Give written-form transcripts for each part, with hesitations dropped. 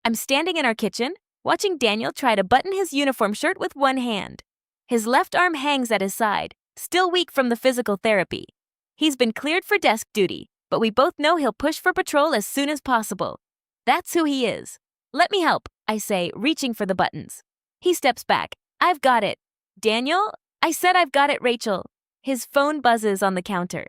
I'm standing in our kitchen, watching Daniel try to button his uniform shirt with one hand. His left arm hangs at his side, still weak from the physical therapy. He's been cleared for desk duty, but we both know he'll push for patrol as soon as possible. That's who he is. Let me help, I say, reaching for the buttons. He steps back. I've got it. Daniel? I said I've got it, Rachel. His phone buzzes on the counter.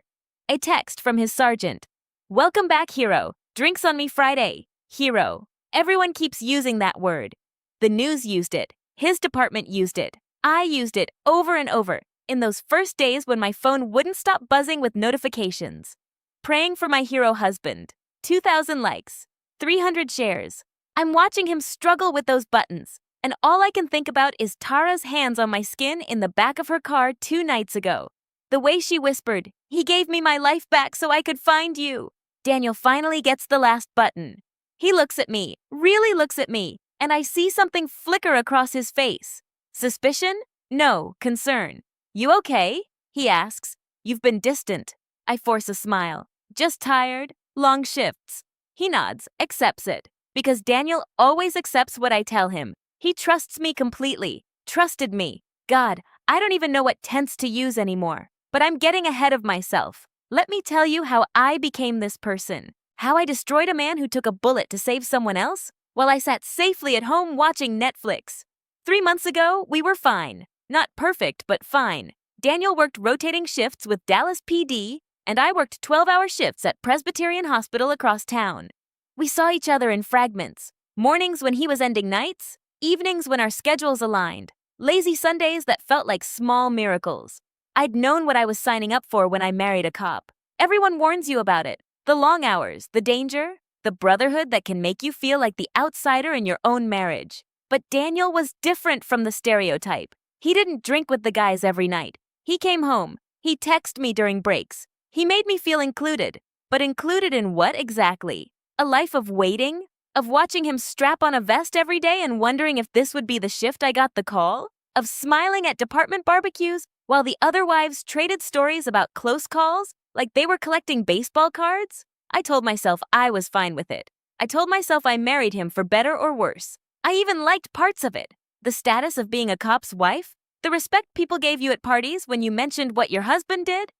A text from his sergeant. Welcome back, hero. Drinks on me Friday. Hero. Everyone keeps using that word. The news used it. His department used it. I used it over and over in those first days when my phone wouldn't stop buzzing with notifications. Praying for my hero husband. 2,000 likes. 300 shares. I'm watching him struggle with those buttons, and all I can think about is Tara's hands on my skin in the back of her car 2 nights ago. The way she whispered, "He gave me my life back so I could find you." Daniel finally gets the last button. He looks at me, really looks at me, and I see something flicker across his face. Suspicion? No, concern. You okay? He asks. You've been distant. I force a smile. Just tired, long shifts. He nods, accepts it, because Daniel always accepts what I tell him. He trusts me completely, trusted me. God, I don't even know what tense to use anymore, but I'm getting ahead of myself. Let me tell you how I became this person. How I destroyed a man who took a bullet to save someone else, while I sat safely at home watching Netflix. 3 months ago, we were fine. Not perfect, but fine. Daniel worked rotating shifts with Dallas PD, and I worked 12-hour shifts at Presbyterian Hospital across town. We saw each other in fragments. Mornings when he was ending nights, evenings when our schedules aligned, lazy Sundays that felt like small miracles. I'd known what I was signing up for when I married a cop. Everyone warns you about it. The long hours, the danger, the brotherhood that can make you feel like the outsider in your own marriage. But Daniel was different from the stereotype. He didn't drink with the guys every night. He came home. He texted me during breaks. He made me feel included. But included in what exactly? A life of waiting? Of watching him strap on a vest every day and wondering if this would be the shift I got the call? Of smiling at department barbecues while the other wives traded stories about close calls like they were collecting baseball cards? I told myself I was fine with it. I told myself I married him for better or worse. I even liked parts of it. The status of being a cop's wife, the respect people gave you at parties when you mentioned what your husband did,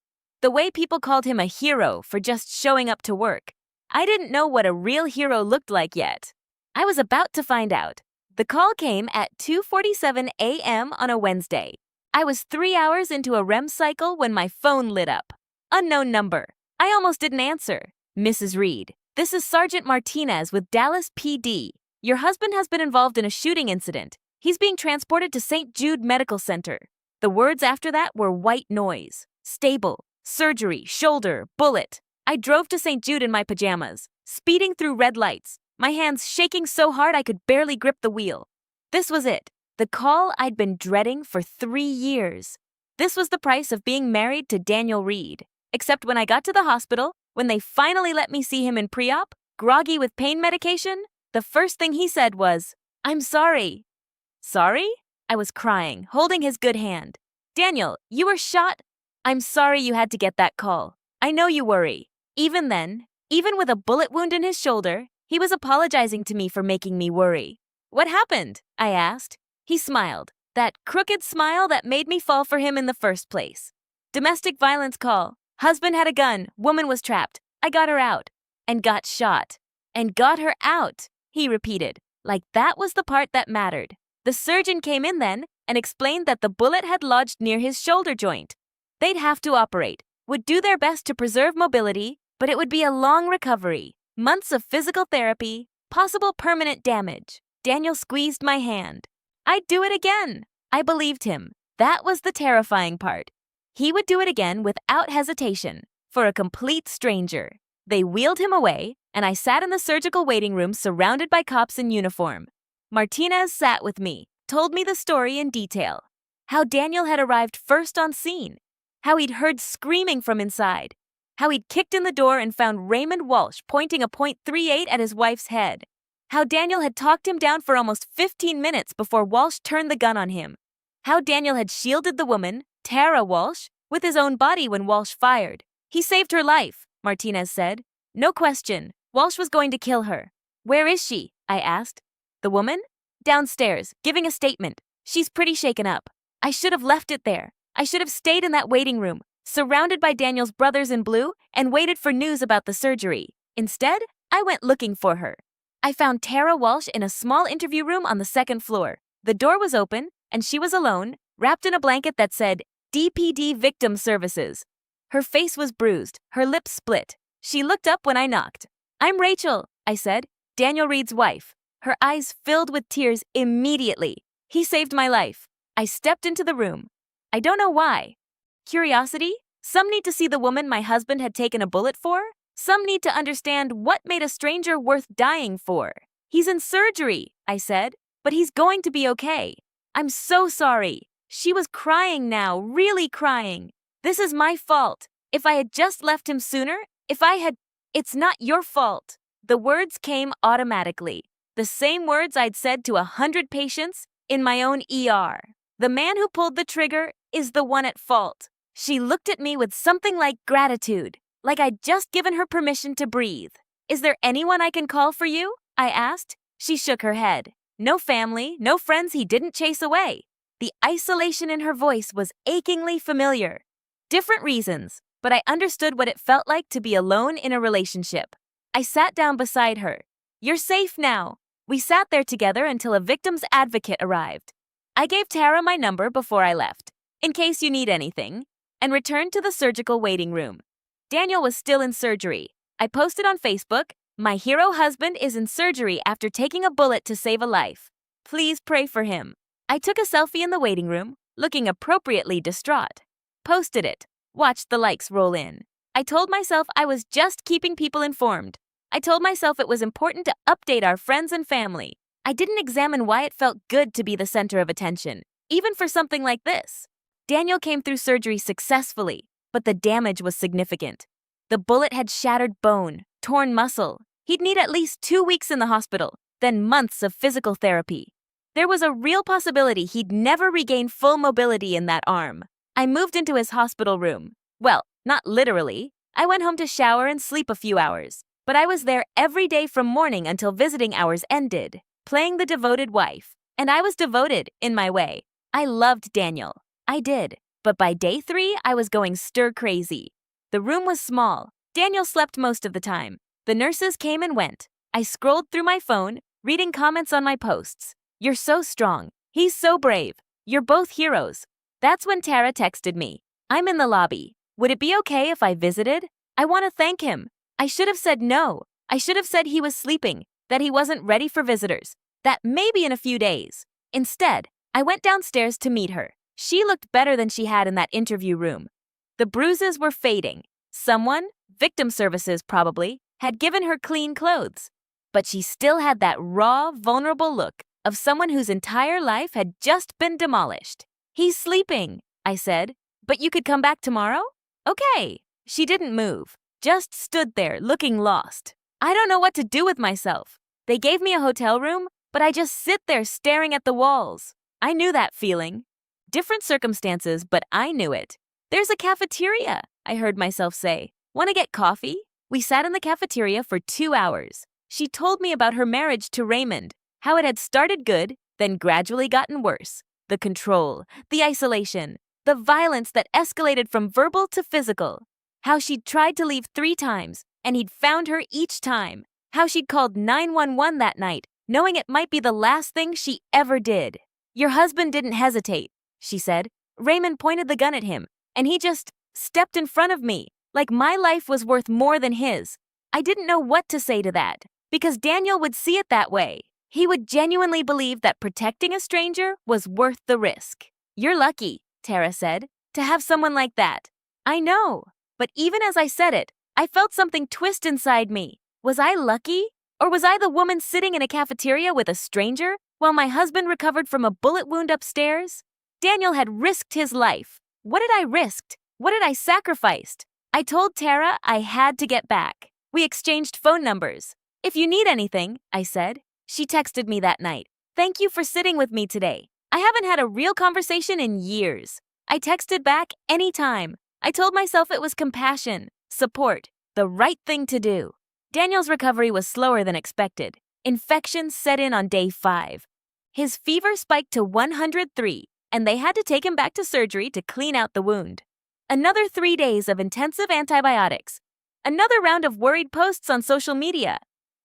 the way people called him a hero for just showing up to work. I didn't know what a real hero looked like yet. I was about to find out. The call came at 2:47 a.m. on a Wednesday. I was 3 hours into a REM cycle when my phone lit up. Unknown number. I almost didn't answer. Mrs. Reed, this is Sergeant Martinez with Dallas PD. Your husband has been involved in a shooting incident. He's being transported to St. Jude Medical Center. The words after that were white noise. Stable. Surgery. Shoulder. Bullet. I drove to St. Jude in my pajamas, speeding through red lights, my hands shaking so hard I could barely grip the wheel. This was it. The call I'd been dreading for 3 years. This was the price of being married to Daniel Reed. Except when I got to the hospital, when they finally let me see him in pre-op, groggy with pain medication, the first thing he said was, "I'm sorry." Sorry? I was crying, holding his good hand. "Daniel, you were shot." "I'm sorry you had to get that call. I know you worry." Even then, even with a bullet wound in his shoulder, he was apologizing to me for making me worry. "What happened?" I asked. He smiled, that crooked smile that made me fall for him in the first place. "Domestic violence call. Husband had a gun. Woman was trapped. I got her out. And got shot. And got her out," he repeated, like that was the part that mattered. The surgeon came in then and explained that the bullet had lodged near his shoulder joint. They'd have to operate, would do their best to preserve mobility, but it would be a long recovery, months of physical therapy, possible permanent damage. Daniel squeezed my hand. I'd do it again. I believed him. That was the terrifying part. He would do it again without hesitation, for a complete stranger. They wheeled him away, and I sat in the surgical waiting room surrounded by cops in uniform. Martinez sat with me, told me the story in detail. How Daniel had arrived first on scene. How he'd heard screaming from inside. How he'd kicked in the door and found Raymond Walsh pointing a .38 at his wife's head. How Daniel had talked him down for almost 15 minutes before Walsh turned the gun on him. How Daniel had shielded the woman, Tara Walsh, with his own body when Walsh fired. He saved her life, Martinez said. No question, Walsh was going to kill her. "Where is she?" I asked. The woman? Downstairs, giving a statement. She's pretty shaken up. I should have left it there. I should have stayed in that waiting room, surrounded by Daniel's brothers in blue, and waited for news about the surgery. Instead, I went looking for her. I found Tara Walsh in a small interview room on the second floor. The door was open, and she was alone, wrapped in a blanket that said, DPD Victim Services. Her face was bruised, her lips split. She looked up when I knocked. I'm Rachel, I said, Daniel Reed's wife. Her eyes filled with tears immediately. He saved my life. I stepped into the room. I don't know why. Curiosity? Some need to see the woman my husband had taken a bullet for. Some need to understand what made a stranger worth dying for. He's in surgery, I said, but he's going to be okay. I'm so sorry. She was crying now, really crying. This is my fault. If I had just left him sooner, it's not your fault. The words came automatically. The same words I'd said to 100 patients in my own ER. The man who pulled the trigger is the one at fault. She looked at me with something like gratitude, like I'd just given her permission to breathe. Is there anyone I can call for you? I asked. She shook her head. No family, no friends he didn't chase away. The isolation in her voice was achingly familiar. Different reasons, but I understood what it felt like to be alone in a relationship. I sat down beside her. You're safe now. We sat there together until a victim's advocate arrived. I gave Tara my number before I left, in case you need anything, and returned to the surgical waiting room. Daniel was still in surgery. I posted on Facebook, my hero husband is in surgery after taking a bullet to save a life. Please pray for him. I took a selfie in the waiting room, looking appropriately distraught. Posted it. Watched the likes roll in. I told myself I was just keeping people informed. I told myself it was important to update our friends and family. I didn't examine why it felt good to be the center of attention, even for something like this. Daniel came through surgery successfully, but the damage was significant. The bullet had shattered bone, torn muscle. He'd need at least 2 weeks in the hospital, then months of physical therapy. There was a real possibility he'd never regain full mobility in that arm. I moved into his hospital room. Well, not literally. I went home to shower and sleep a few hours. But I was there every day from morning until visiting hours ended, playing the devoted wife. And I was devoted, in my way. I loved Daniel. I did. But by day 3, I was going stir-crazy. The room was small. Daniel slept most of the time. The nurses came and went. I scrolled through my phone, reading comments on my posts. You're so strong. He's so brave. You're both heroes. That's when Tara texted me. I'm in the lobby. Would it be okay if I visited? I want to thank him. I should have said no. I should have said he was sleeping, that he wasn't ready for visitors, that maybe in a few days. Instead, I went downstairs to meet her. She looked better than she had in that interview room. The bruises were fading. Someone, victim services probably, had given her clean clothes. But she still had that raw, vulnerable look of someone whose entire life had just been demolished. He's sleeping, I said. But you could come back tomorrow? Okay. She didn't move. Just stood there, looking lost. I don't know what to do with myself. They gave me a hotel room, but I just sit there staring at the walls. I knew that feeling. Different circumstances, but I knew it. There's a cafeteria, I heard myself say. Want to get coffee? We sat in the cafeteria for 2 hours. She told me about her marriage to Raymond, how it had started good, then gradually gotten worse. The control, the isolation, the violence that escalated from verbal to physical. How she'd tried to leave 3 times, and he'd found her each time. How she'd called 911 that night, knowing it might be the last thing she ever did. Your husband didn't hesitate, she said. Raymond pointed the gun at him, and he just stepped in front of me, like my life was worth more than his. I didn't know what to say to that, because Daniel would see it that way. He would genuinely believe that protecting a stranger was worth the risk. You're lucky, Tara said, to have someone like that. I know. But even as I said it, I felt something twist inside me. Was I lucky? Or was I the woman sitting in a cafeteria with a stranger while my husband recovered from a bullet wound upstairs? Daniel had risked his life. What had I risked? What had I sacrificed? I told Tara I had to get back. We exchanged phone numbers. If you need anything, I said. She texted me that night. Thank you for sitting with me today. I haven't had a real conversation in years. I texted back anytime. I told myself it was compassion, support, the right thing to do. Daniel's recovery was slower than expected. Infections set in on day 5. His fever spiked to 103, and they had to take him back to surgery to clean out the wound. Another 3 days of intensive antibiotics. Another round of worried posts on social media.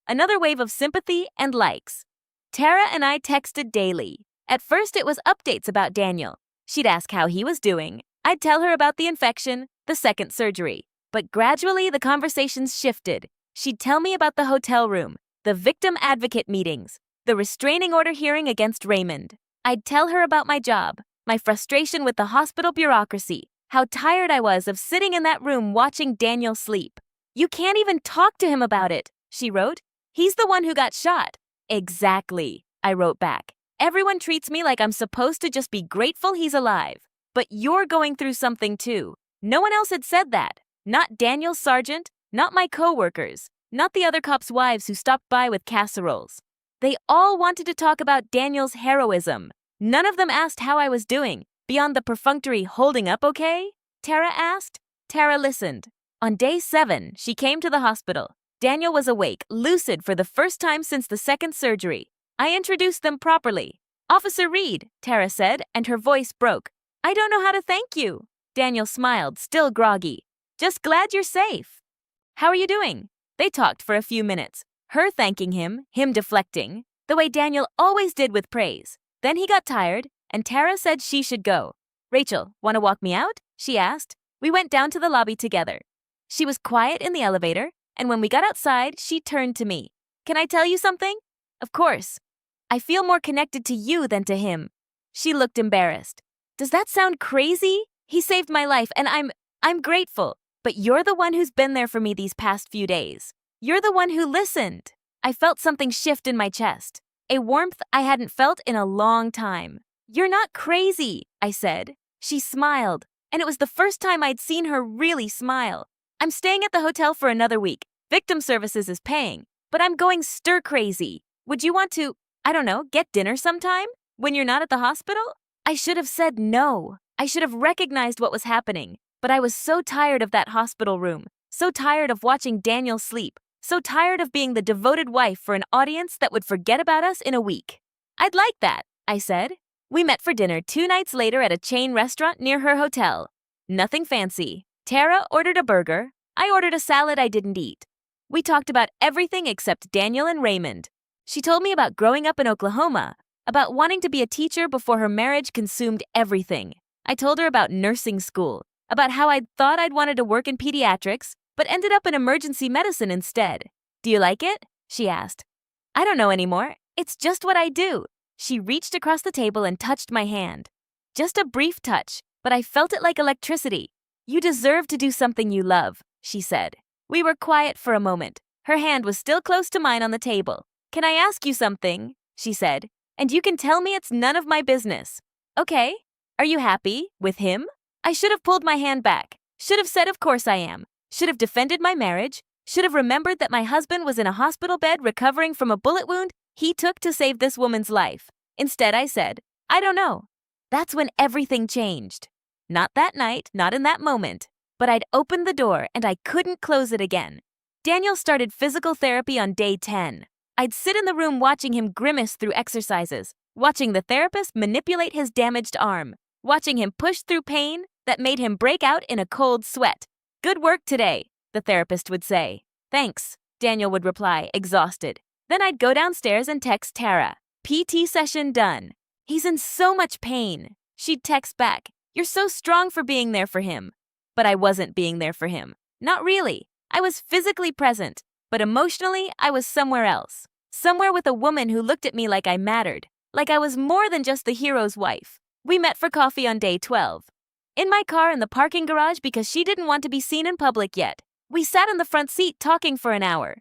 Another wave of sympathy and likes. Tara and I texted daily. At first, it was updates about Daniel. She'd ask how he was doing. I'd tell her about the infection, the second surgery. But gradually, the conversations shifted. She'd tell me about the hotel room, the victim advocate meetings, the restraining order hearing against Raymond. I'd tell her about my job, my frustration with the hospital bureaucracy, how tired I was of sitting in that room watching Daniel sleep. "You can't even talk to him about it," she wrote. "He's the one who got shot." "Exactly," I wrote back. "Everyone treats me like I'm supposed to just be grateful he's alive. But you're going through something too." No one else had said that. Not Daniel's sergeant, not my co-workers, not the other cops' wives who stopped by with casseroles. They all wanted to talk about Daniel's heroism. None of them asked how I was doing, beyond the perfunctory "holding up okay?" Tara asked. Tara listened. On day 7, she came to the hospital. Daniel was awake, lucid for the first time since the second surgery. I introduced them properly. "Officer Reed," Tara said, and her voice broke. "I don't know how to thank you." Daniel smiled, still groggy. "Just glad you're safe." "How are you doing?" They talked for a few minutes. Her thanking him deflecting, the way Daniel always did with praise. Then he got tired, and Tara said she should go. "Rachel, want to walk me out?" she asked. We went down to the lobby together. She was quiet in the elevator, and when we got outside, she turned to me. "Can I tell you something?" "Of course." "I feel more connected to you than to him." She looked embarrassed. "Does that sound crazy? He saved my life, and I'm grateful. But you're the one who's been there for me these past few days. You're the one who listened." I felt something shift in my chest, a warmth I hadn't felt in a long time. "You're not crazy," I said. She smiled, and it was the first time I'd seen her really smile. "I'm staying at the hotel for another week. Victim Services is paying, but I'm going stir-crazy. Would you want to, I don't know, get dinner sometime? When you're not at the hospital?" I should have said no. I should have recognized what was happening, but I was so tired of that hospital room, so tired of watching Daniel sleep, so tired of being the devoted wife for an audience that would forget about us in a week. "I'd like that," I said. We met for dinner 2 nights later at a chain restaurant near her hotel. Nothing fancy. Tara ordered a burger. I ordered a salad I didn't eat. We talked about everything except Daniel and Raymond. She told me about growing up in Oklahoma, about wanting to be a teacher before her marriage consumed everything. I told her about nursing school, about how I'd thought I'd wanted to work in pediatrics, but ended up in emergency medicine instead. "Do you like it?" she asked. "I don't know anymore. It's just what I do." She reached across the table and touched my hand. Just a brief touch, but I felt it like electricity. "You deserve to do something you love," she said. We were quiet for a moment. Her hand was still close to mine on the table. "Can I ask you something?" she said. "And you can tell me it's none of my business." "Okay. Are you happy with him?" I should have pulled my hand back. Should have said, "Of course I am." Should have defended my marriage. Should have remembered that my husband was in a hospital bed recovering from a bullet wound he took to save this woman's life. Instead, I said, "I don't know." That's when everything changed. Not that night, not in that moment, but I'd opened the door and I couldn't close it again. Daniel started physical therapy on day 10. I'd sit in the room watching him grimace through exercises, watching the therapist manipulate his damaged arm, watching him push through pain that made him break out in a cold sweat. "Good work today," the therapist would say. "Thanks," Daniel would reply, exhausted. Then I'd go downstairs and text Tara. "PT session done." "He's in so much pain." She'd text back, "You're so strong for being there for him." But I wasn't being there for him. Not really. I was physically present, but emotionally, I was somewhere else. Somewhere with a woman who looked at me like I mattered, like I was more than just the hero's wife. We met for coffee on day 12. In my car in the parking garage because she didn't want to be seen in public yet. We sat in the front seat talking for an hour.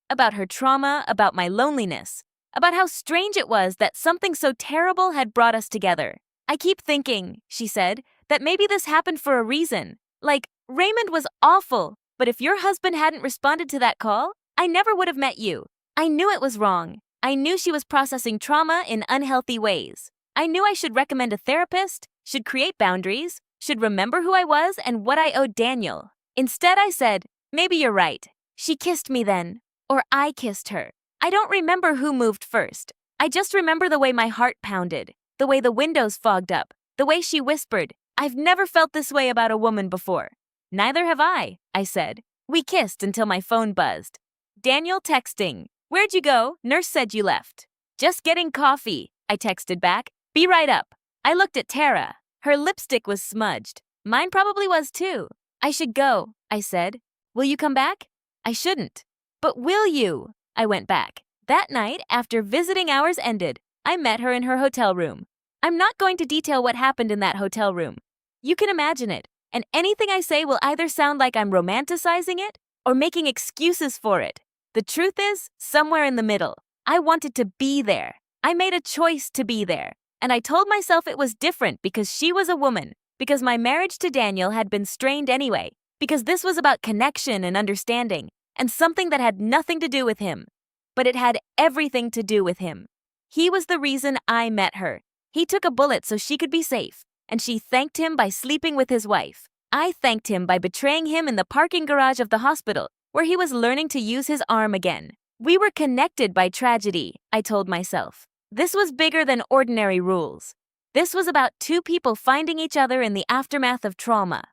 About her trauma, about my loneliness, about how strange it was that something so terrible had brought us together. "I keep thinking," she said, "that maybe this happened for a reason. Like, Raymond was awful, but if your husband hadn't responded to that call, I never would have met you. I knew it was wrong. I knew she was processing trauma in unhealthy ways. I knew I should recommend a therapist, should create boundaries, should remember who I was and what I owed Daniel. Instead, I said, maybe you're right. She kissed me then. Or I kissed her. I don't remember who moved first. I just remember the way my heart pounded, the way the windows fogged up, the way she whispered, "I've never felt this way about a woman before." "Neither have I said. We kissed until my phone buzzed. Daniel texting. "Where'd you go? Nurse said you left." "Just getting coffee," I texted back. "Be right up." I looked at Tara. Her lipstick was smudged. Mine probably was too. "I should go," I said. "Will you come back?" "I shouldn't." "But will you?" I went back. That night, after visiting hours ended, I met her in her hotel room. I'm not going to detail what happened in that hotel room. You can imagine it, and anything I say will either sound like I'm romanticizing it or making excuses for it. The truth is, somewhere in the middle. I wanted to be there. I made a choice to be there. And I told myself it was different because she was a woman, because my marriage to Daniel had been strained anyway, because this was about connection and understanding, and something that had nothing to do with him. But it had everything to do with him. He was the reason I met her. He took a bullet so she could be safe, and she thanked him by sleeping with his wife. I thanked him by betraying him in the parking garage of the hospital, where he was learning to use his arm again. We were connected by tragedy, I told myself. This was bigger than ordinary rules. This was about two people finding each other in the aftermath of trauma.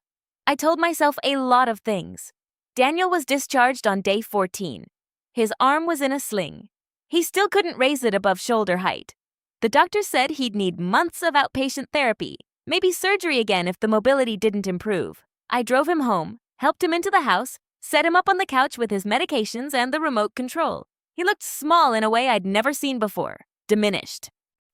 I told myself a lot of things. Daniel was discharged on day 14. His arm was in a sling. He still couldn't raise it above shoulder height. The doctor said he'd need months of outpatient therapy, maybe surgery again if the mobility didn't improve. I drove him home, helped him into the house, set him up on the couch with his medications and the remote control. He looked small in a way I'd never seen before, diminished.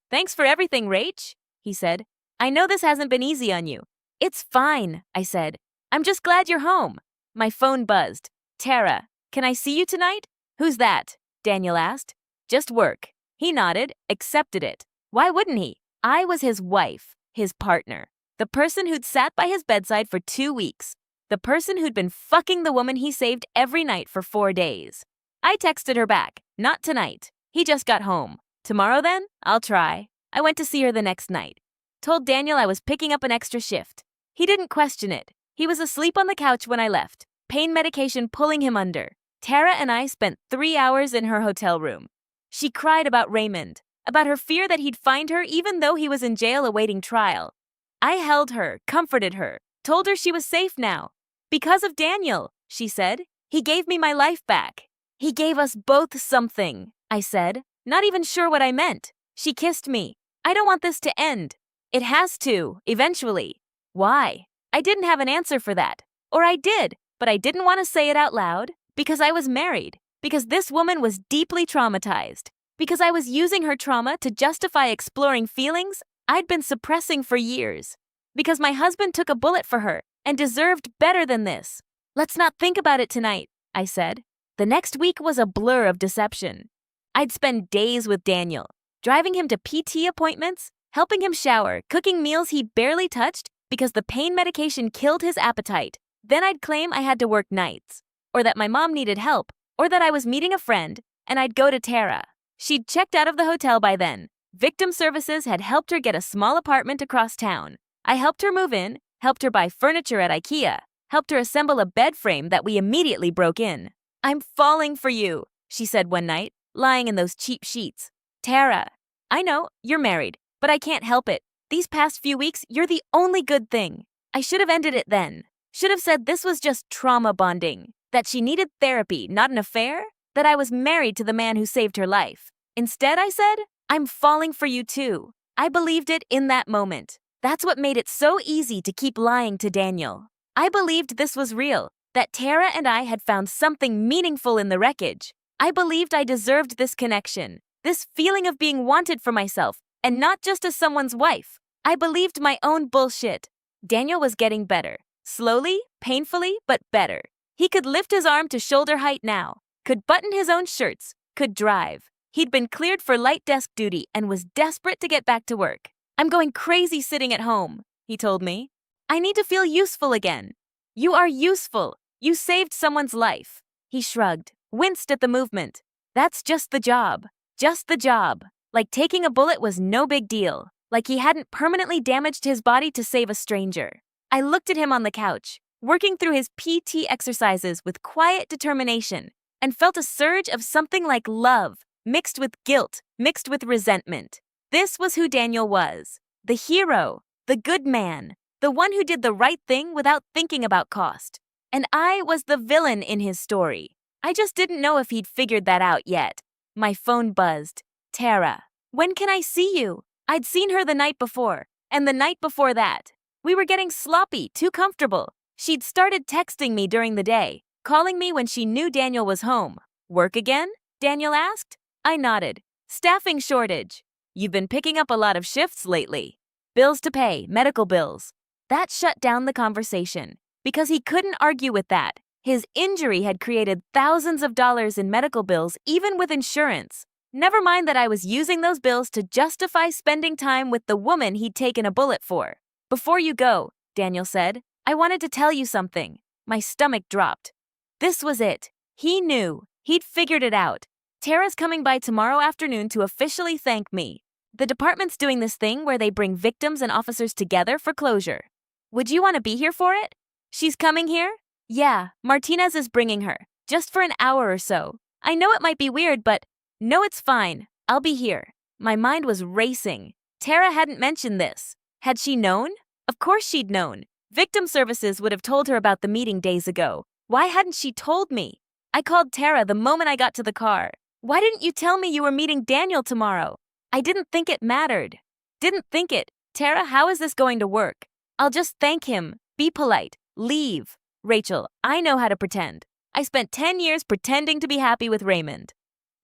"Thanks for everything, Rach," he said. "I know this hasn't been easy on you." "It's fine," I said. "I'm just glad you're home." My phone buzzed. "Tara, can I see you tonight?" "Who's that?" Daniel asked. "Just work." He nodded, accepted it. Why wouldn't he? I was his wife, his partner, the person who'd sat by his bedside for 2 weeks, the person who'd been fucking the woman he saved every night for 4 days. I texted her back, "Not tonight. He just got home. Tomorrow then? I'll try." I went to see her the next night. Told Daniel I was picking up an extra shift. He didn't question it. He was asleep on the couch when I left, pain medication pulling him under. Tara and I spent 3 hours in her hotel room. She cried about Raymond, about her fear that he'd find her even though he was in jail awaiting trial. I held her, comforted her, told her she was safe now. "Because of Daniel," she said. "He gave me my life back." "He gave us both something," I said, not even sure what I meant. She kissed me. "I don't want this to end." "It has to, eventually." "Why?" I didn't have an answer for that. Or I did, but I didn't want to say it out loud. Because I was married. Because this woman was deeply traumatized. Because I was using her trauma to justify exploring feelings I'd been suppressing for years. Because my husband took a bullet for her and deserved better than this. "Let's not think about it tonight," I said. The next week was a blur of deception. I'd spend days with Daniel, driving him to PT appointments, helping him shower, cooking meals he barely touched because the pain medication killed his appetite. Then I'd claim I had to work nights, or that my mom needed help, or that I was meeting a friend, and I'd go to Tara. She'd checked out of the hotel by then. Victim services had helped her get a small apartment across town. I helped her move in, helped her buy furniture at IKEA, helped her assemble a bed frame that we immediately broke in. "I'm falling for you," she said one night, lying in those cheap sheets. "Tara, I know, you're married, but I can't help it. These past few weeks, you're the only good thing." I should have ended it then. Should have said this was just trauma bonding, that she needed therapy, not an affair, that I was married to the man who saved her life. Instead, I said, "I'm falling for you too." I believed it in that moment. That's what made it so easy to keep lying to Daniel. I believed this was real, that Tara and I had found something meaningful in the wreckage. I believed I deserved this connection, this feeling of being wanted for myself, and not just as someone's wife. I believed my own bullshit. Daniel was getting better. Slowly, painfully, but better. He could lift his arm to shoulder height now, could button his own shirts, could drive. He'd been cleared for light desk duty and was desperate to get back to work. "I'm going crazy sitting at home," he told me. "I need to feel useful again." "You are useful. You saved someone's life." He shrugged, winced at the movement. "That's just the job. Just the job." Like taking a bullet was no big deal. Like he hadn't permanently damaged his body to save a stranger. I looked at him on the couch, working through his PT exercises with quiet determination, and felt a surge of something like love, mixed with guilt, mixed with resentment. This was who Daniel was. The hero, the good man, the one who did the right thing without thinking about cost. And I was the villain in his story. I just didn't know if he'd figured that out yet. My phone buzzed. Tara. When can I see you? I'd seen her the night before, and the night before that. We were getting sloppy, too comfortable. She'd started texting me during the day, calling me when she knew Daniel was home. Work again? Daniel asked. I nodded. Staffing shortage. You've been picking up a lot of shifts lately. Bills to pay, medical bills. That shut down the conversation, because he couldn't argue with that. His injury had created thousands of dollars in medical bills, even with insurance. Never mind that I was using those bills to justify spending time with the woman he'd taken a bullet for. Before you go, Daniel said, I wanted to tell you something. My stomach dropped. This was it. He knew. He'd figured it out. Tara's coming by tomorrow afternoon to officially thank me. The department's doing this thing where they bring victims and officers together for closure. Would you want to be here for it? She's coming here? Yeah, Martinez is bringing her, just for an hour or so. I know it might be weird, but no, it's fine. I'll be here. My mind was racing. Tara hadn't mentioned this. Had she known? Of course she'd known. Victim services would have told her about the meeting days ago. Why hadn't she told me? I called Tara the moment I got to the car. Why didn't you tell me you were meeting Daniel tomorrow? I didn't think it mattered. Didn't think it. Tara, how is this going to work? I'll just thank him, be polite, leave. Rachel, I know how to pretend. I spent 10 years pretending to be happy with Raymond.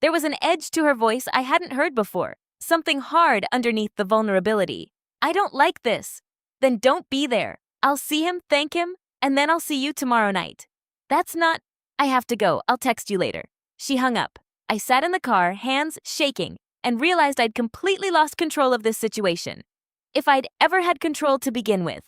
There was an edge to her voice I hadn't heard before, something hard underneath the vulnerability. I don't like this. Then don't be there. I'll see him, thank him, and then I'll see you tomorrow night. That's not... I have to go. I'll text you later. She hung up. I sat in the car, hands shaking, and realized I'd completely lost control of this situation. If I'd ever had control to begin with.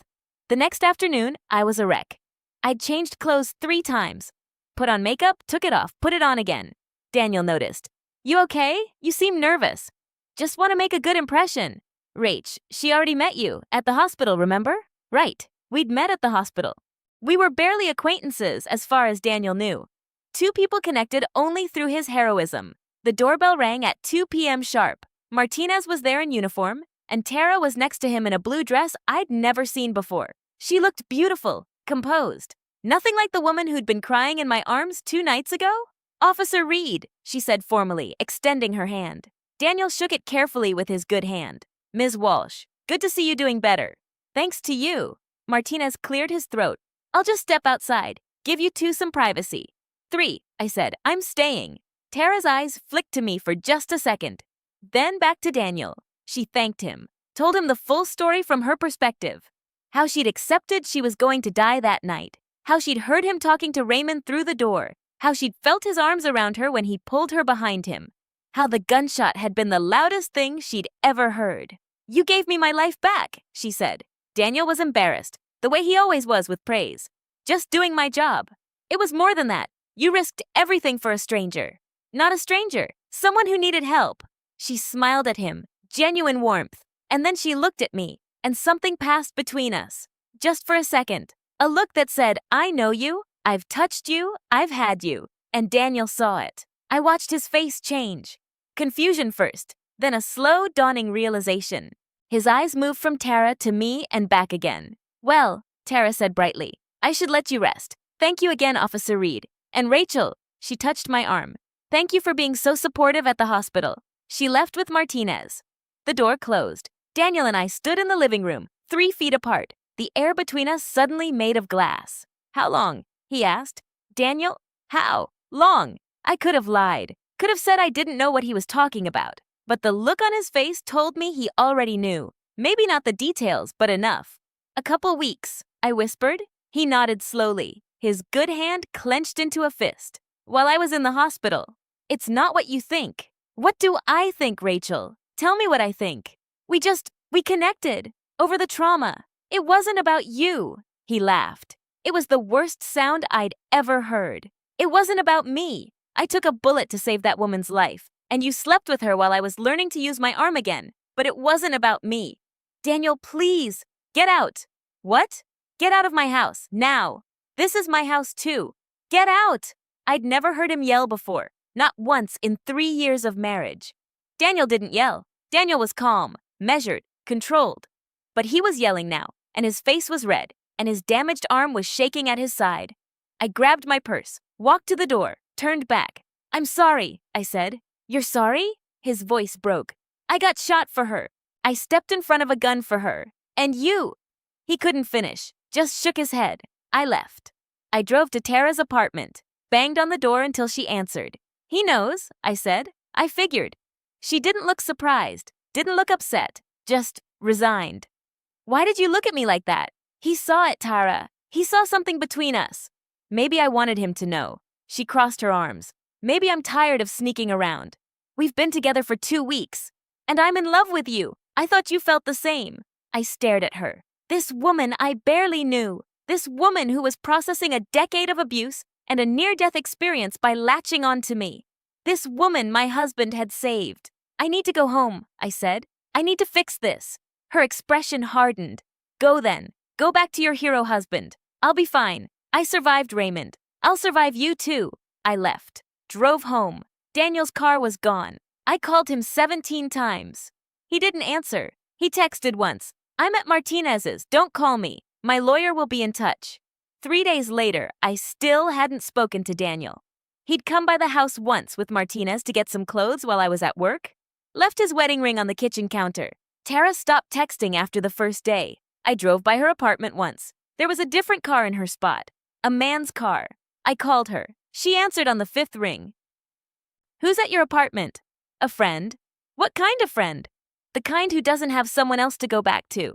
The next afternoon, I was a wreck. I'd changed clothes 3 times. Put on makeup, took it off, put it on again. Daniel noticed. You okay? You seem nervous. Just want to make a good impression. Rach, she already met you at the hospital, remember? Right. We'd met at the hospital. We were barely acquaintances as far as Daniel knew. 2 people connected only through his heroism. The doorbell rang at 2 p.m. sharp. Martinez was there in uniform, and Tara was next to him in a blue dress I'd never seen before. She looked beautiful, composed. Nothing like the woman who'd been crying in my arms 2 nights ago. Officer Reed, she said formally, extending her hand. Daniel shook it carefully with his good hand. Ms. Walsh, good to see you doing better. Thanks to you. Martinez cleared his throat. I'll just step outside, give you 2 some privacy. 3, I said, I'm staying. Tara's eyes flicked to me for just a second. Then back to Daniel. She thanked him, told him the full story from her perspective. How she'd accepted she was going to die that night. How she'd heard him talking to Raymond through the door. How she'd felt his arms around her when he pulled her behind him. How the gunshot had been the loudest thing she'd ever heard. You gave me my life back, she said. Daniel was embarrassed, the way he always was with praise. Just doing my job. It was more than that. You risked everything for a stranger. Not a stranger, someone who needed help. She smiled at him, genuine warmth. And then she looked at me, and something passed between us. Just for a second. A look that said, I know you, I've touched you, I've had you. And Daniel saw it. I watched his face change. Confusion first, then a slow dawning realization. His eyes moved from Tara to me and back again. Well, Tara said brightly, I should let you rest. Thank you again, Officer Reed. And Rachel, she touched my arm. Thank you for being so supportive at the hospital. She left with Martinez. The door closed. Daniel and I stood in the living room, 3 feet apart, the air between us suddenly made of glass. How long? He asked. Daniel, how long? I could have lied. Could have said I didn't know what he was talking about. But the look on his face told me he already knew. Maybe not the details, but enough. A couple weeks, I whispered. He nodded slowly, his good hand clenched into a fist. While I was in the hospital. It's not what you think. What do I think, Rachel? Tell me what I think. We connected. Over the trauma. It wasn't about you. He laughed. It was the worst sound I'd ever heard. It wasn't about me. I took a bullet to save that woman's life. And you slept with her while I was learning to use my arm again. But it wasn't about me. Daniel, please, get out. What? Get out of my house, now. This is my house too. Get out. I'd never heard him yell before. Not once in 3 years of marriage. Daniel didn't yell. Daniel was calm, measured, controlled. But he was yelling now, and his face was red, and his damaged arm was shaking at his side. I grabbed my purse, walked to the door, turned back. "I'm sorry," I said. "You're sorry?" His voice broke. "I got shot for her. I stepped in front of a gun for her. And you." He couldn't finish, just shook his head. I left. I drove to Tara's apartment, banged on the door until she answered. "He knows," I said. "I figured." She didn't look surprised, didn't look upset, just resigned. "Why did you look at me like that?" "He saw it, Tara. He saw something between us." Maybe I wanted him to know. She crossed her arms. "Maybe I'm tired of sneaking around. We've been together for 2 weeks. And I'm in love with you. I thought you felt the same." I stared at her. This woman I barely knew. This woman who was processing a decade of abuse and a near-death experience by latching on to me. This woman my husband had saved. "I need to go home," I said. "I need to fix this." Her expression hardened. "Go then. Go back to your hero husband. I'll be fine. I survived Raymond. I'll survive you too." I left. Drove home. Daniel's car was gone. I called him 17 times. He didn't answer. He texted once. "I'm at Martinez's. Don't call me. My lawyer will be in touch." 3 days later, I still hadn't spoken to Daniel. He'd come by the house once with Martinez to get some clothes while I was at work. Left his wedding ring on the kitchen counter. Tara stopped texting after the first day. I drove by her apartment once. There was a different car in her spot. A man's car. I called her. She answered on the 5th ring. "Who's at your apartment?" "A friend." "What kind of friend?" "The kind who doesn't have someone else to go back to."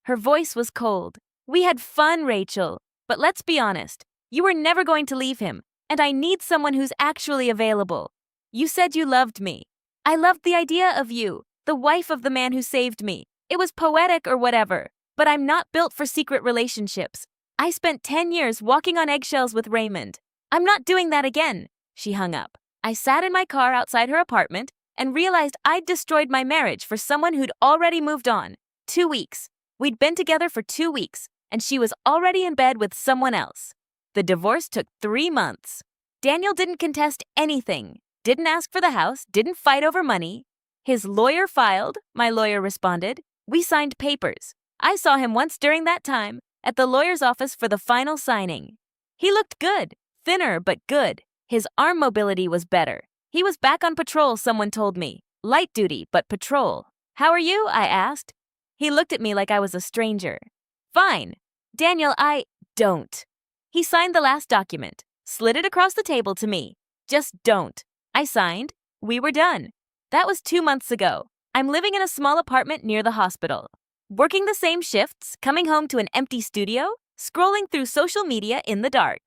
Her voice was cold. "We had fun, Rachel. But let's be honest. You were never going to leave him, and I need someone who's actually available. You said you loved me. I loved the idea of you, the wife of the man who saved me. It was poetic or whatever, but I'm not built for secret relationships. I spent 10 years walking on eggshells with Raymond. I'm not doing that again." She hung up. I sat in my car outside her apartment and realized I'd destroyed my marriage for someone who'd already moved on. 2 weeks. We'd been together for 2 weeks, and she was already in bed with someone else. The divorce took 3 months. Daniel didn't contest anything, didn't ask for the house, didn't fight over money. His lawyer filed, my lawyer responded. We signed papers. I saw him once during that time, at the lawyer's office for the final signing. He looked good, thinner but good. His arm mobility was better. He was back on patrol, someone told me. Light duty, but patrol. "How are you?" I asked. He looked at me like I was a stranger. "Fine." "Daniel, don't." He signed the last document, slid it across the table to me. "Just don't." I signed. We were done. That was 2 months ago. I'm living in a small apartment near the hospital. Working the same shifts, coming home to an empty studio, scrolling through social media in the dark.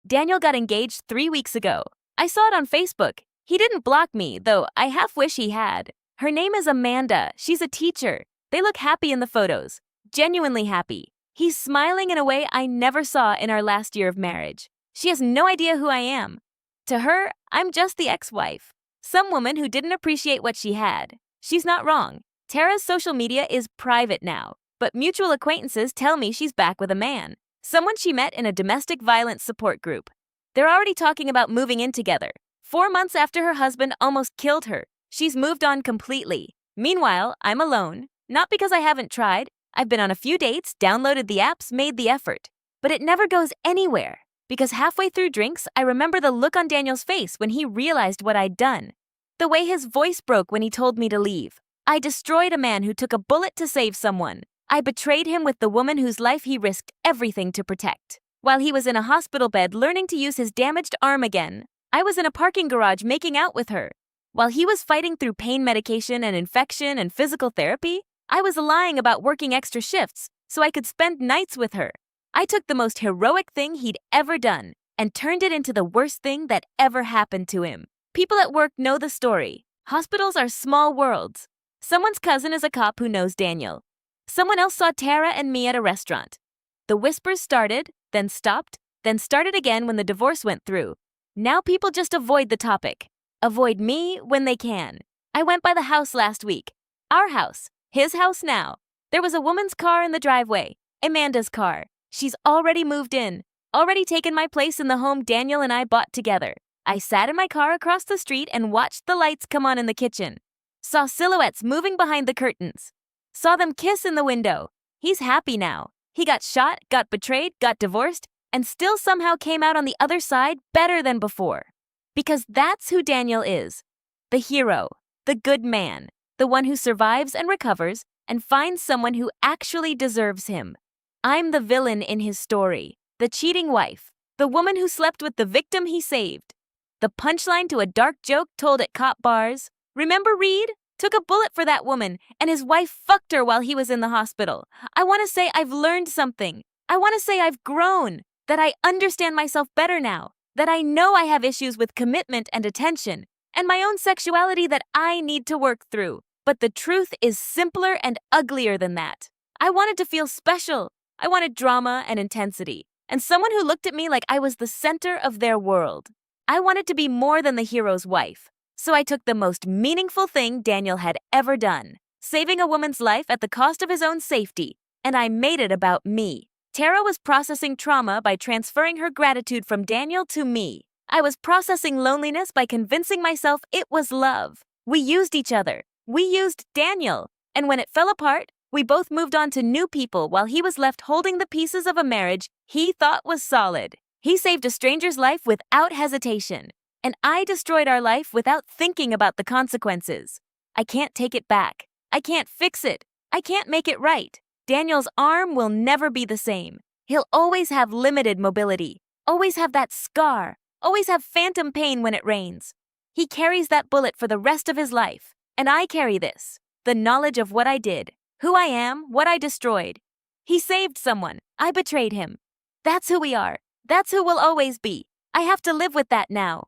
Daniel got engaged 3 weeks ago. I saw it on Facebook. He didn't block me, though I half wish he had. Her name is Amanda. She's a teacher. They look happy in the photos. Genuinely happy. He's smiling in a way I never saw in our last year of marriage. She has no idea who I am. To her, I'm just the ex-wife. Some woman who didn't appreciate what she had. She's not wrong. Tara's social media is private now, but mutual acquaintances tell me she's back with a man. Someone she met in a domestic violence support group. They're already talking about moving in together. 4 months after her husband almost killed her, she's moved on completely. Meanwhile, I'm alone. Not because I haven't tried. I've been on a few dates, downloaded the apps, made the effort. But it never goes anywhere. Because halfway through drinks, I remember the look on Daniel's face when he realized what I'd done. The way his voice broke when he told me to leave. I destroyed a man who took a bullet to save someone. I betrayed him with the woman whose life he risked everything to protect. While he was in a hospital bed learning to use his damaged arm again, I was in a parking garage making out with her. While he was fighting through pain medication and infection and physical therapy, I was lying about working extra shifts so I could spend nights with her. I took the most heroic thing he'd ever done and turned it into the worst thing that ever happened to him. People at work know the story. Hospitals are small worlds. Someone's cousin is a cop who knows Daniel. Someone else saw Tara and me at a restaurant. The whispers started, then stopped, then started again when the divorce went through. Now people just avoid the topic. Avoid me when they can. I went by the house last week. Our house. His house now. There was a woman's car in the driveway. Amanda's car. She's already moved in. Already taken my place in the home Daniel and I bought together. I sat in my car across the street and watched the lights come on in the kitchen. Saw silhouettes moving behind the curtains. Saw them kiss in the window. He's happy now. He got shot, got betrayed, got divorced, and still somehow came out on the other side better than before. Because that's who Daniel is. The hero, the good man, the one who survives and recovers and finds someone who actually deserves him. I'm the villain in his story, the cheating wife, the woman who slept with the victim he saved. The punchline to a dark joke told at cop bars. Remember Reed? Took a bullet for that woman, and his wife fucked her while he was in the hospital. I want to say I've learned something. I want to say I've grown, that I understand myself better now, that I know I have issues with commitment and attention, and my own sexuality that I need to work through. But the truth is simpler and uglier than that. I wanted to feel special. I wanted drama and intensity, and someone who looked at me like I was the center of their world. I wanted to be more than the hero's wife. So I took the most meaningful thing Daniel had ever done, saving a woman's life at the cost of his own safety, and I made it about me. Tara was processing trauma by transferring her gratitude from Daniel to me. I was processing loneliness by convincing myself it was love. We used each other. We used Daniel. And when it fell apart, we both moved on to new people while he was left holding the pieces of a marriage he thought was solid. He saved a stranger's life without hesitation. And I destroyed our life without thinking about the consequences. I can't take it back. I can't fix it. I can't make it right. Daniel's arm will never be the same. He'll always have limited mobility, always have that scar, always have phantom pain when it rains. He carries that bullet for the rest of his life. And I carry this, the knowledge of what I did, who I am, what I destroyed. He saved someone. I betrayed him. That's who we are. That's who we'll always be. I have to live with that now.